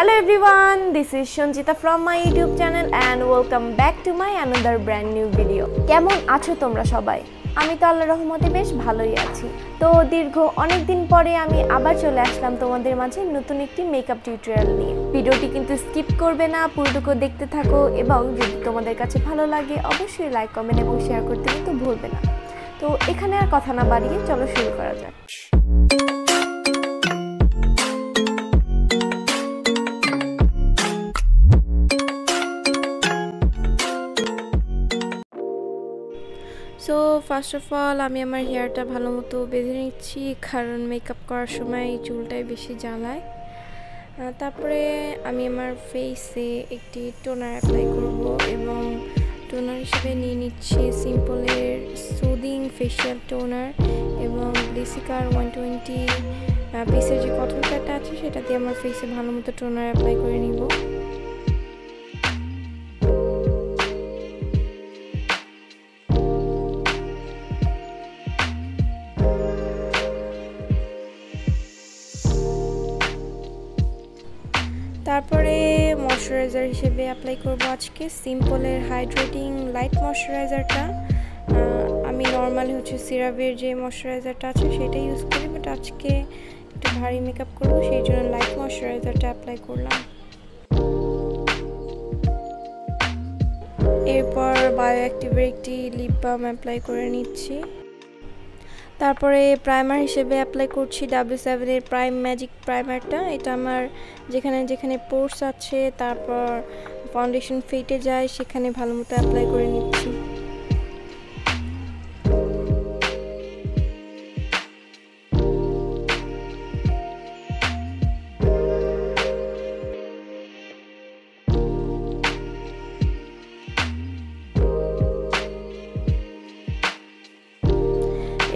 Hello everyone, this is SHONCHITA from my YouTube channel and welcome back to my another brand new video. কেমন আছো তোমরা সবাই? আমি তো আল্লাহর রহমতে বেশ ভালোই আছি। তো দীর্ঘ অনেক দিন পরে আমি আবার চলে আসলাম তোমাদের মাঝে নতুন একটি মেকআপ টিউটোরিয়াল নিয়ে। ভিডিওটি কিন্তু স্কিপ করবে না, পুরোটুকু দেখতে থাকো এবং যদি তোমাদের কাছে ভালো লাগে অবশ্যই লাইক, কমেন্ট এবং শেয়ার করতে কিন্তু ভুলবে না। তো এখানে আর কথা না বাড়িয়ে চলো শুরু করা যাক। সো ফার্স্ট অফ অল আমি আমার হেয়ারটা ভালো মতো বেঁধে নিচ্ছি, কারণ মেকআপ করার সময় চুলটাই বেশি জ্বালায়। তারপরে আমি আমার ফেসে একটি টোনার অ্যাপ্লাই করব এবং টোনার হিসেবে নিয়ে নিচ্ছি সিম্পলের সুদিং ফেশিয়াল টোনার এবং ব্লেসিকার 120 পিসের যে কটন প্যাডটা আছে সেটা দিয়ে আমার ফেসে ভালো মতো টোনার অ্যাপ্লাই করে নিব। তারপরে ময়শ্চারাইজার হিসেবে অ্যাপ্লাই করব আজকে সিম্পলের হাইড্রেটিং লাইট ময়শ্চারাইজারটা। আমি নর্মালি সিরাভের যে ময়শ্চারাইজারটা আছে সেটাই ইউজ করি, বাট আজকে একটু ভারী মেকআপ করব সেই জন্য লাইট ময়শ্চারাইজারটা অ্যাপ্লাই করলাম। এরপর বায়ো অ্যাক্টিভের একটি লিপ বাম অ্যাপ্লাই করে নিচ্ছি। তারপরে প্রাইমার হিসেবে অ্যাপ্লাই করছি W7 এর প্রাইম ম্যাজিক প্রাইমারটা। এটা আমার যেখানে যেখানে পোর্স আছে তারপর ফাউন্ডেশন ফেটে যায় সেখানে ভালো মতো অ্যাপ্লাই করে নিচ্ছি।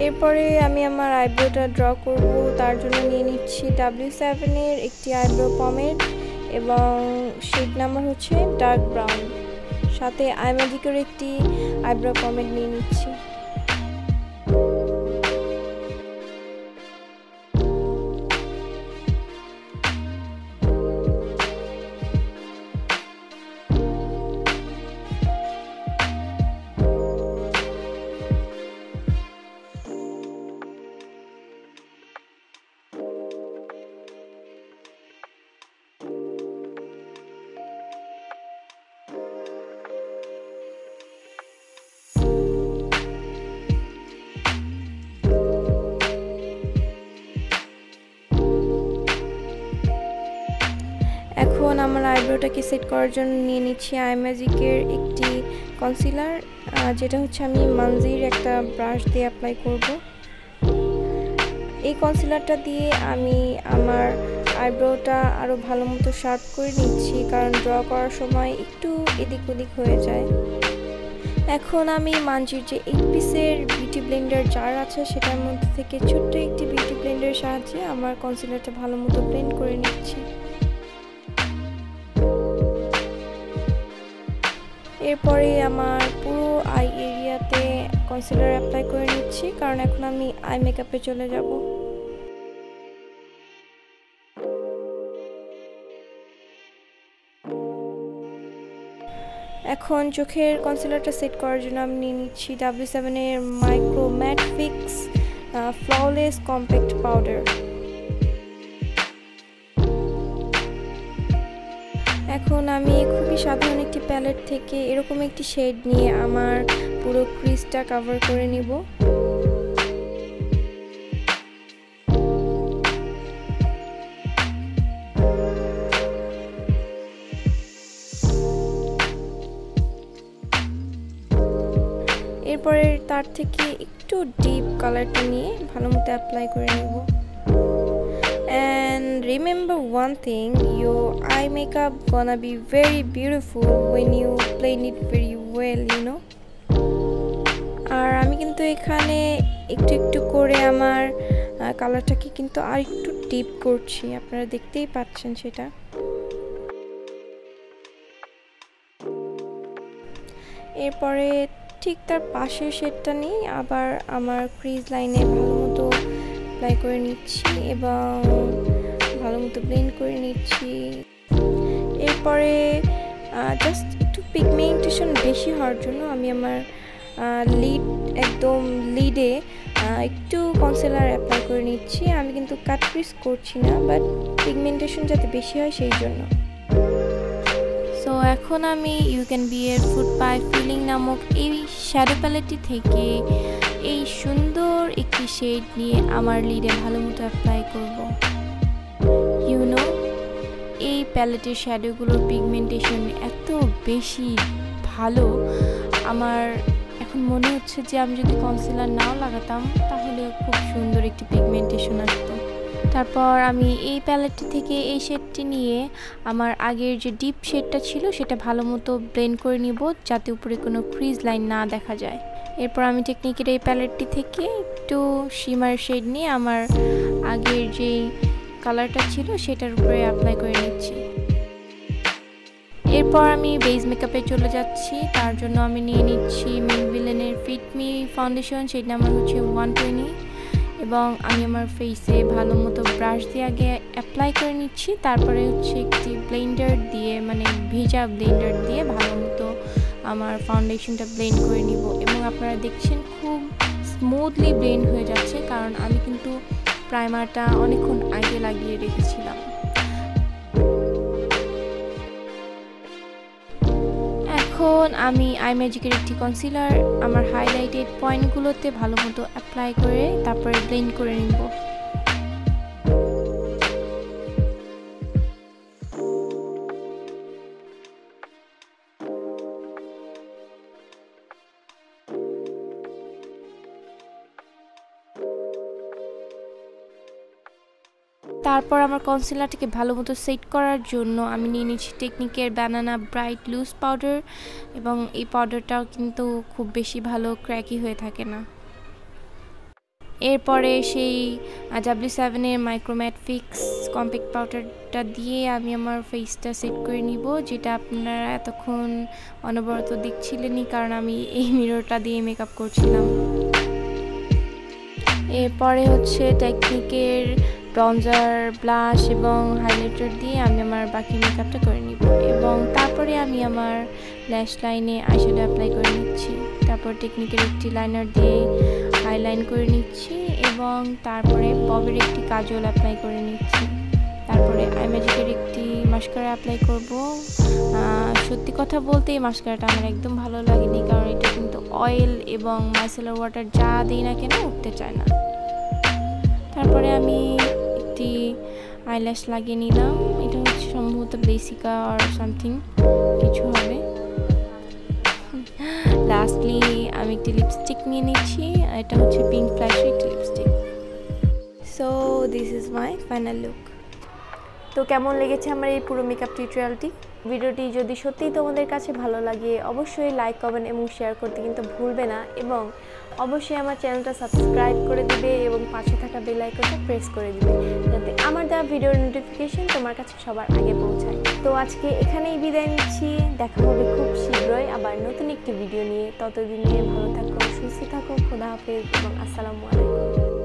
এরপরে আমি আমার আইব্রোটা ড্র করব, তার জন্য নিয়ে নিচ্ছি W7 এর একটি আইব্রো পমেড এবং শেড নাম্বার হচ্ছে ডার্ক ব্রাউন, সাথে আইম্যাজিকের একটি আইব্রো পমেড নিয়ে নিচ্ছি। এখন আমার আইব্রোটাকে সেট করার জন্য নিয়ে নিচ্ছি আইম্যাজিকের একটি কনসিলার, যেটা আমি মানজির একটা ব্রাশ দিয়ে অ্যাপ্লাই করব। এই কনসিলারটা দিয়ে আমি আমার আইব্রোটা আরও ভালো মতো শার্প করে নিচ্ছি, কারণ ড্র করার সময় একটু এদিক ওদিক হয়ে যায়। এখন আমি মানজির যে 8 পিসের বিউটি ব্লেন্ডার জার আছে সেটার মধ্যে থেকে ছোট্ট একটি বিউটি ব্লেন্ডারের সাহায্যে আমার কনসিলারটা ভালো মতো ব্লেন্ড করে নিচ্ছি। এরপরে আমার পুরো আই এরিয়াতে কনসিলার অ্যাপ্লাই করে নিচ্ছি, কারণ এখন আমি আই মেকআপে চলে যাব। এখন চোখের কনসিলারটা সেট করার জন্য আমি নিয়ে নিচ্ছি W7 এর micro matte fix flawless compact powder. এখন আমি খুবই সাধারণ একটি প্যালেট থেকে এরকম একটি শেড নিয়ে আমার পুরো ক্রিজটা কভার করে নিব। এরপরে তার থেকে একটু ডিপ কালারটা নিয়ে ভালো মতো অ্যাপ্লাই করে নিব। And remember one thing, your eye makeup gonna be very beautiful when you blend it very well, you know. আর আমি কিন্তু এখানে একটু একটু করে আমার কালারটাকে কিন্তু আর একটু ডিপ করছি, আপনারা দেখতেই পাচ্ছেন সেটা। এরপরে ঠিক তার পাশের শেডটা নিয়ে আবার আমার ক্রিজ লাইনে ভালো মতো অ্যাপ্লাই করে নিচ্ছি এবং ভালো মতো ব্লেন্ড করে নিচ্ছি। এরপরে জাস্ট একটু পিগমেন্টেশন বেশি হওয়ার জন্য আমি আমার লিডে একটু কনসিলার অ্যাপ্লাই করে নিচ্ছি। আমি কিন্তু কাট ক্রিজ করছি না, বাট পিগমেন্টেশন যাতে বেশি হয় সেই জন্য। সো এখন আমি ইউ ক্যান বি এর ফুড বাই ফিলিং নামক এই শ্যাডো প্যালেটটি থেকে এই সুন্দর একটি শেড নিয়ে আমার লিডে ভালো মতো অ্যাপ্লাই করব। ইউনো এই প্যালেটের শ্যাডোগুলোর পিগমেন্টেশন এত বেশি ভালো, আমার এখন মনে হচ্ছে যে আমি যদি কনসিলার নাও লাগাতাম তাহলে খুব সুন্দর একটি পিগমেন্টেশন আসতো। তারপর আমি এই প্যালেটটি থেকে এই শেডটি নিয়ে আমার আগের যে ডিপ শেডটা ছিল সেটা ভালো মতো ব্লেন্ড করে নিব, যাতে উপরে কোনো ক্রিজ লাইন না দেখা যায়। এরপর আমি টেকনিকের এই প্যালেটটি থেকে একটু শিমার শেড নিয়ে আমার আগের যেই কালারটা ছিল সেটার উপরে অ্যাপ্লাই করে নিচ্ছি। এরপর আমি বেস মেকআপে চলে যাচ্ছি। তার জন্য আমি নিয়ে নিচ্ছি মেবলিনের ফিট মি ফাউন্ডেশন, সেটা নাম্বার হচ্ছে 120, এবং আমি আমার ফেসে ভালো মতো ব্রাশ দিয়ে আগে অ্যাপ্লাই করে নিচ্ছি। তারপরে হচ্ছে একটি ব্লেন্ডার দিয়ে, মানে ভিজা ব্লেন্ডার দিয়ে ভালো মতো আমার ফাউন্ডেশনটা ব্লেন্ড করে নিব। এবং আপনারা দেখছেন খুব স্মুথলি ব্লেন্ড হয়ে যাচ্ছে, কারণ আমি কিন্তু প্রাইমারটা অনেকক্ষণ আগে লাগিয়ে রেখেছিলাম। এখন আমি আই ম্যাজিকের একটি কনসিলার আমার হাইলাইটেড পয়েন্টগুলোতে ভালো মতো অ্যাপ্লাই করে তারপরে ব্লেন্ড করে নিব। তারপর আমার কনসিলারটাকে ভালো মতো সেট করার জন্য আমি নিয়ে নিচ্ছি টেকনিকের ব্যানানা ব্রাইট লুজ পাউডার, এবং এই পাউডারটাও কিন্তু খুব বেশি ভালো ক্র্যাকি হয়ে থাকে না। এরপরে সেই W7-এর মাইক্রোম্যাট ফিক্স কম্প্যাক্ট পাউডারটা দিয়ে আমি আমার ফেসটা সেট করে নিব, যেটা আপনারা এতক্ষণ অনবরত দেখছিলেনই, কারণ আমি এই মিররটা দিয়ে মেকআপ করছিলাম। এরপরে হচ্ছে টেকনিকের ব্রঞ্জার, ব্লাশ এবং হাইলাইটার দিয়ে আমি আমার বাকি মেকআপটা করে নিব, এবং তারপরে আমি আমার ল্যাশ লাইনে আইশ্যাডো অ্যাপ্লাই করে নিচ্ছি। তারপর টেকনিকের একটি লাইনার দিয়ে হাইলাইন করে নিচ্ছি, এবং তারপরে ববের একটি কাজল অ্যাপ্লাই করে নিচ্ছি। তারপরে আই ম্যাজিকের একটি মাস্কারা অ্যাপ্লাই করব। সত্যি কথা বলতে এই মাস্কারাটা আমার একদম ভালো লাগেনি, কারণ এটা কিন্তু অয়েল এবং মাইসেলার ওয়াটার যা দিই না কেন উঠতে চায় না। তারপরে আমি একটি আইল্যাশ লাগিয়ে নিলাম, এটা হচ্ছে সম্ভবত বেসিকা আর সামথিং কিছু হবে। লাস্টলি আমি একটি লিপস্টিক নিয়ে নিচ্ছি, এটা হচ্ছে পিঙ্ক ফ্ল্যাশের একটি lipstick. So this is my final look. তো কেমন লেগেছে আমার এই পুরো মেকআপ টিউটোরিয়ালটি? ভিডিওটি যদি সত্যিই তোমাদের কাছে ভালো লাগে অবশ্যই লাইক, কমেন্ট এবং শেয়ার করতে কিন্তু ভুলবে না, এবং অবশ্যই আমার চ্যানেলটা সাবস্ক্রাইব করে দিবে এবং পাশে থাকা বেল আইকনটা প্রেস করে দিবে, যাতে আমার দেওয়া ভিডিওর নোটিফিকেশন তোমার কাছে সবার আগে পৌঁছায়। তো আজকে এখানেই বিদায় নিচ্ছি, দেখা হবে খুব শীঘ্রই আবার নতুন একটি ভিডিও নিয়ে। ততদিন নিয়ে ভালো থাকো, সুস্থ থাকো, খোদা হাফেজ এবং আসসালামু আলাইকুম।